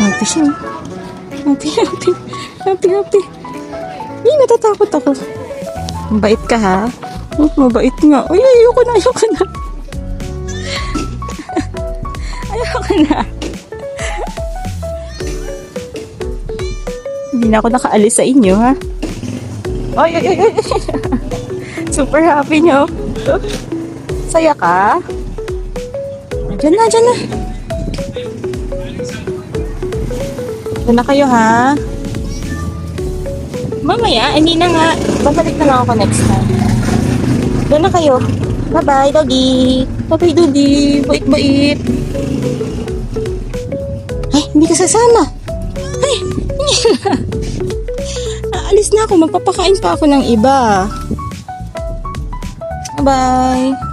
Happy siya. Happy. Ay, natatakot ako. Mabait ka ha? Oh, mabait nga. Uy, ayoko na. Ayoko na. Hindi na ako nakaalis sa inyo, ha? Ay. Super happy nyo. Saya ka? Diyan na. Diyan na kayo, ha? Mamaya, hindi na nga. Babalik na lang ako next time. Diyan na kayo. Bye-bye, doggy. Bye-bye, doggy. Bait. Ay, hindi ka sasama. Ay, hindi na. Aalis na ako. Magpapakain pa ako ng iba. Bye-bye.